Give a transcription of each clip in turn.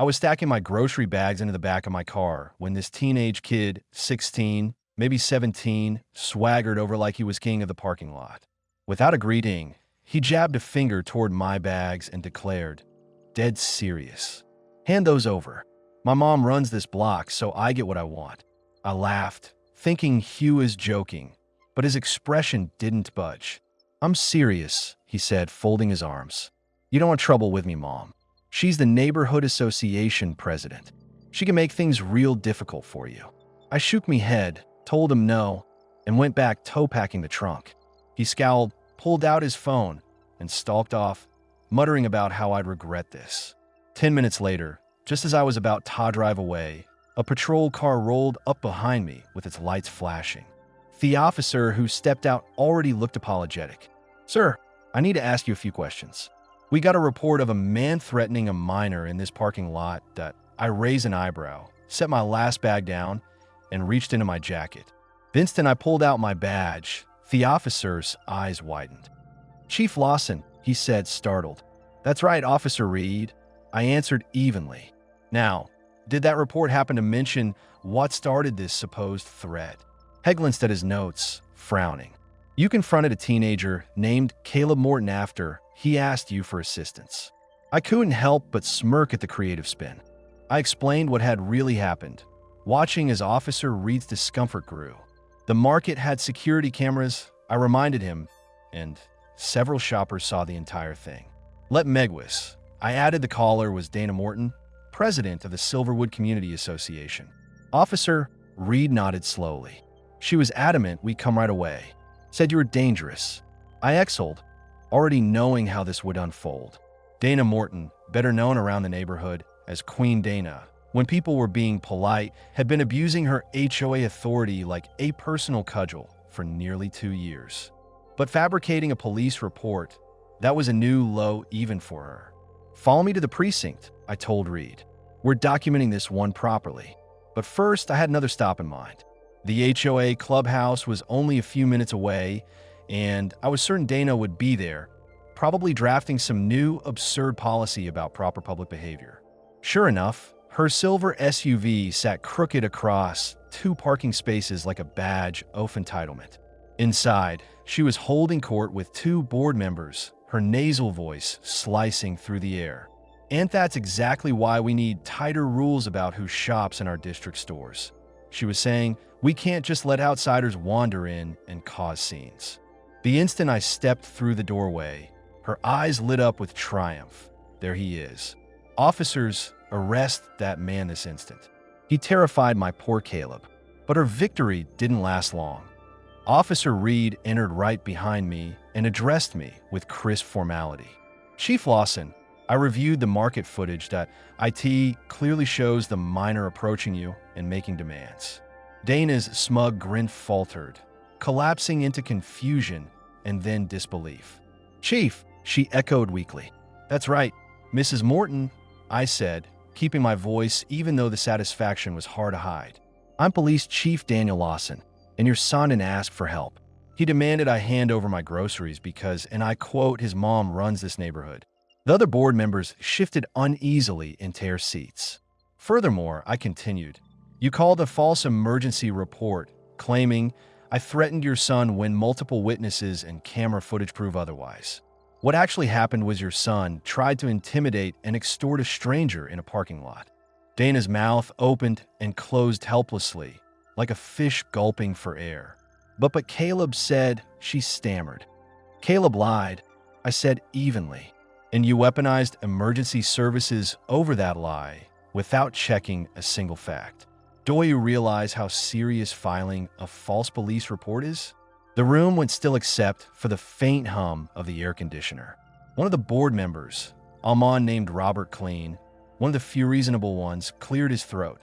I was stacking my grocery bags into the back of my car when this teenage kid, 16, maybe 17, swaggered over like he was king of the parking lot. Without a greeting, he jabbed a finger toward my bags and declared, dead serious, "Hand those over. My mom runs this block, so I get what I want." I laughed, thinking Hugh is joking, but his expression didn't budge. "I'm serious," he said, folding his arms. "You don't want trouble with me, Mom. She's the neighborhood association president. She can make things real difficult for you." I shook me head, told him no, and went back toe-packing the trunk. He scowled, pulled out his phone, and stalked off, muttering about how I'd regret this. 10 minutes later, just as I was about to drive away, a patrol car rolled up behind me with its lights flashing. The officer who stepped out already looked apologetic. "Sir, I need to ask you a few questions. We got a report of a man threatening a minor in this parking lot." I raised an eyebrow, set my last bag down, and reached into my jacket. The instant I pulled out my badge, the officer's eyes widened. "Chief Lawson," he said, startled. "That's right, Officer Reed," I answered evenly. "Now, did that report happen to mention what started this supposed threat?" He glanced at his notes, frowning. "You confronted a teenager named Caleb Morton after he asked you for assistance." I couldn't help but smirk at the creative spin. I explained what had really happened, watching as Officer Reed's discomfort grew. The market had security cameras, I reminded him, and several shoppers saw the entire thing. Let Megwis. I added the caller was Dana Morton, president of the Silverwood Community Association. Officer Reed nodded slowly. "She was adamant we'd come right away. Said you were dangerous." I exhaled, already knowing how this would unfold. Dana Morton, better known around the neighborhood as Queen Dana, when people were being polite, had been abusing her HOA authority like a personal cudgel for nearly 2 years. But fabricating a police report, that was a new low even for her. "Follow me to the precinct," I told Reed. "We're documenting this one properly." But first, I had another stop in mind. The HOA clubhouse was only a few minutes away, and I was certain Dana would be there, probably drafting some new, absurd policy about proper public behavior. Sure enough, her silver SUV sat crooked across 2 parking spaces like a badge of entitlement. Inside, she was holding court with 2 board members, her nasal voice slicing through the air. "And that's exactly why we need tighter rules about who shops in our district stores," she was saying. "We can't just let outsiders wander in and cause scenes." The instant I stepped through the doorway, her eyes lit up with triumph. "There he is. Officers, arrest that man this instant." He terrified my poor Caleb, but her victory didn't last long. Officer Reed entered right behind me and addressed me with crisp formality. "Chief Lawson, I reviewed the market footage that IT clearly shows the minor approaching you and making demands." Dana's smug grin faltered, collapsing into confusion and then disbelief. "Chief," she echoed weakly. "That's right, Mrs. Morton," I said, keeping my voice even though the satisfaction was hard to hide. "I'm Police Chief Daniel Lawson, and your son asked for help. He demanded I hand over my groceries because, and I quote, his mom runs this neighborhood." The other board members shifted uneasily into their seats. "Furthermore," I continued, "you called a false emergency report, claiming I threatened your son when multiple witnesses and camera footage prove otherwise. What actually happened was your son tried to intimidate and extort a stranger in a parking lot." Dana's mouth opened and closed helplessly, like a fish gulping for air. But Caleb said," she stammered. "Caleb lied," I said evenly. "And you weaponized emergency services over that lie without checking a single fact. Do you realize how serious filing a false police report is?" The room went still except for the faint hum of the air conditioner. One of the board members, a man named Robert Clean, one of the few reasonable ones, cleared his throat.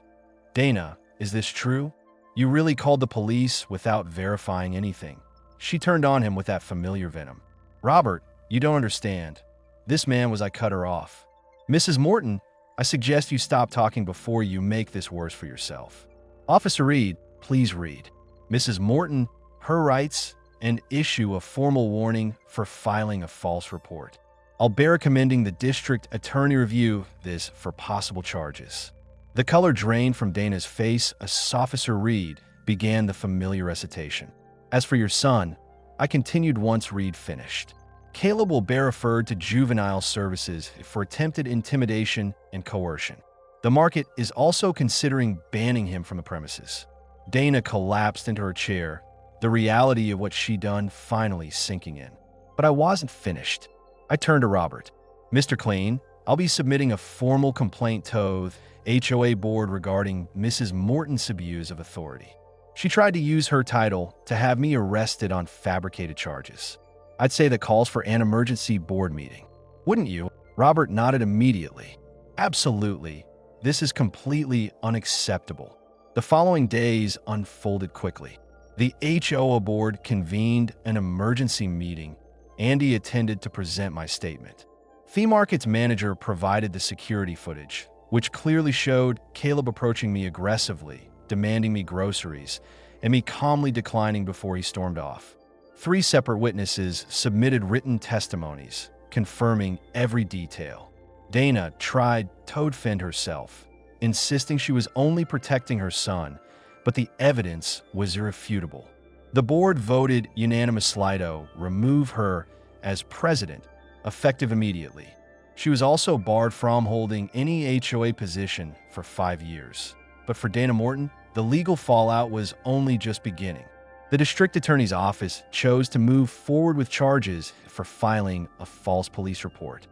"Dana, is this true? You really called the police without verifying anything?" She turned on him with that familiar venom. "Robert, you don't understand. This man was." I cut her off. "Mrs. Morton, I suggest you stop talking before you make this worse for yourself." "Officer Reed, please read. Mrs. Morton, her rights, and issue a formal warning for filing a false report." I'll be recommending the district attorney review this for possible charges." The color drained from Dana's face as Officer Reed began the familiar recitation. "As for your son," I continued once Reed finished, "Caleb will be referred to juvenile services for attempted intimidation and coercion. The market is also considering banning him from the premises." Dana collapsed into her chair, the reality of what she'd done finally sinking in. But I wasn't finished. I turned to Robert. "Mr. Clean, I'll be submitting a formal complaint to the HOA board regarding Mrs. Morton's abuse of authority. She tried to use her title to have me arrested on fabricated charges. I'd say that calls for an emergency board meeting. Wouldn't you?" Robert nodded immediately. "Absolutely. This is completely unacceptable." The following days unfolded quickly. The HOA board convened an emergency meeting. Andy attended to present my statement. Flea Market's manager provided the security footage, which clearly showed Caleb approaching me aggressively, demanding me groceries, and me calmly declining before he stormed off. 3 separate witnesses submitted written testimonies, confirming every detail. Dana tried to defend herself, insisting she was only protecting her son, but the evidence was irrefutable. The board voted unanimously to remove her as president, effective immediately. She was also barred from holding any HOA position for 5 years. But for Dana Morton, the legal fallout was only just beginning. The district attorney's office chose to move forward with charges for filing a false police report.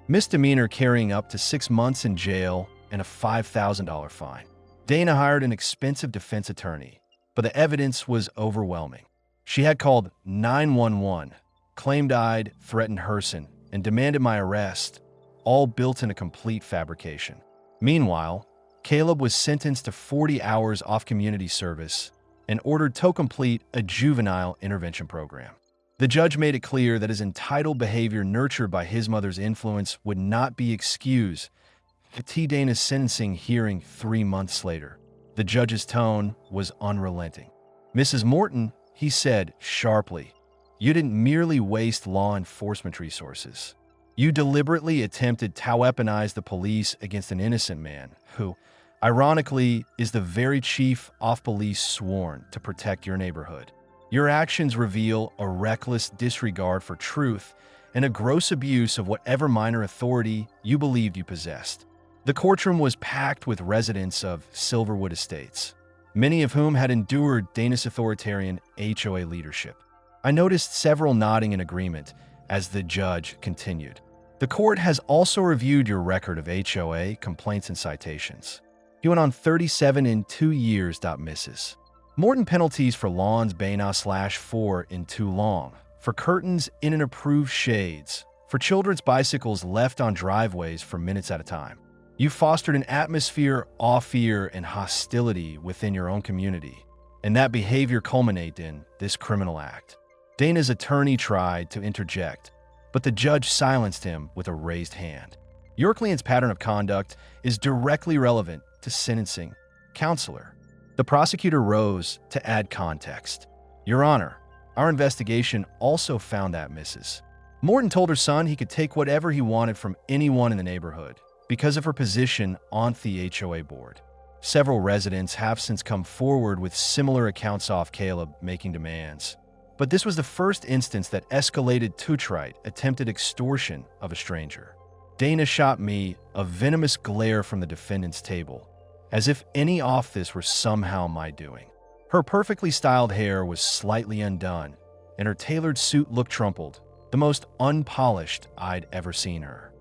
Misdemeanor carrying up to 6 months in jail and a $5,000 fine. Dana hired an expensive defense attorney, but the evidence was overwhelming. She had called 911, claimed I'd threatened Herson, and demanded my arrest, all built in a complete fabrication. Meanwhile, Caleb was sentenced to 40 hours off community service and ordered to complete a juvenile intervention program. The judge made it clear that his entitled behavior nurtured by his mother's influence would not be excused. Dana's sentencing hearing 3 months later. The judge's tone was unrelenting. "Mrs. Morton," he said sharply, "you didn't merely waste law enforcement resources. You deliberately attempted to weaponize the police against an innocent man who, ironically, is the very chief of police sworn to protect your neighborhood. Your actions reveal a reckless disregard for truth and a gross abuse of whatever minor authority you believed you possessed." The courtroom was packed with residents of Silverwood Estates, many of whom had endured Dana's authoritarian HOA leadership. I noticed several nodding in agreement as the judge continued. "The court has also reviewed your record of HOA complaints and citations. You went on 37 in 2 years, Mrs. Morton penalties for lawns Bana/4 in too long, for curtains in unapproved shades, for children's bicycles left on driveways for minutes at a time. You fostered an atmosphere of fear and hostility within your own community, and that behavior culminated in this criminal act." Dana's attorney tried to interject, but the judge silenced him with a raised hand. "Your client's pattern of conduct is directly relevant to sentencing, counselor." The prosecutor rose to add context. "Your Honor, our investigation also found that Mrs. Morton told her son he could take whatever he wanted from anyone in the neighborhood because of her position on the HOA board. Several residents have since come forward with similar accounts of Caleb making demands. But this was the first instance that escalated to attempted extortion of a stranger. Dana shot me a venomous glare from the defendant's table, as if any of this were somehow my doing. Her perfectly styled hair was slightly undone, and her tailored suit looked crumpled, the most unpolished I'd ever seen her.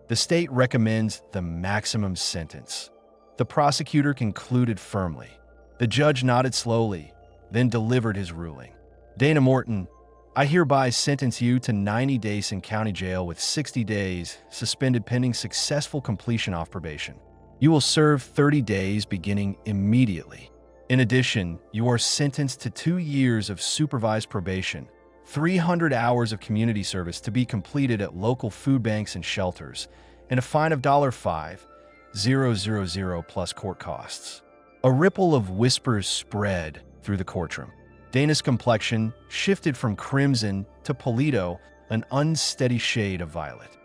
"The state recommends the maximum sentence," the prosecutor concluded firmly. The judge nodded slowly, then delivered his ruling. "Dana Morton, I hereby sentence you to 90 days in county jail with 60 days suspended pending successful completion of probation. You will serve 30 days beginning immediately. In addition, you are sentenced to 2 years of supervised probation, 300 hours of community service to be completed at local food banks and shelters, and a fine of $5,000 plus court costs." A ripple of whispers spread through the courtroom. Dana's complexion shifted from crimson to palito an unsteady shade of violet.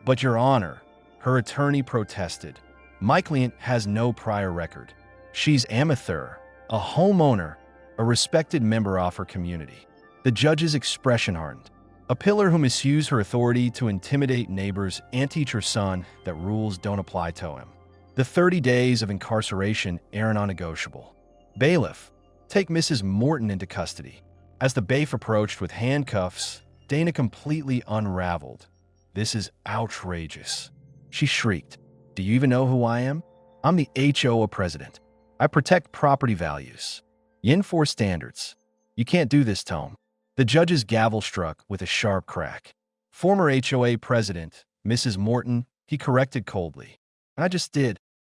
But Your Honor, her attorney protested. My client has no prior record. She's amateur, a homeowner, a respected member of her community. The judge's expression hardened. A pillar who misused her authority to intimidate neighbors and teach her son that rules don't apply to him. The 30 days of incarceration are non-negotiable. Bailiff, take Mrs. Morton into custody. As the bailiff approached with handcuffs, Dana completely unraveled. This is outrageous. She shrieked. Do you even know who I am? I'm the HOA president. I protect property values. You enforce standards. You can't do this, Tom. The judge's gavel struck with a sharp crack. Former HOA president, Mrs. Morton, he corrected coldly. I just did.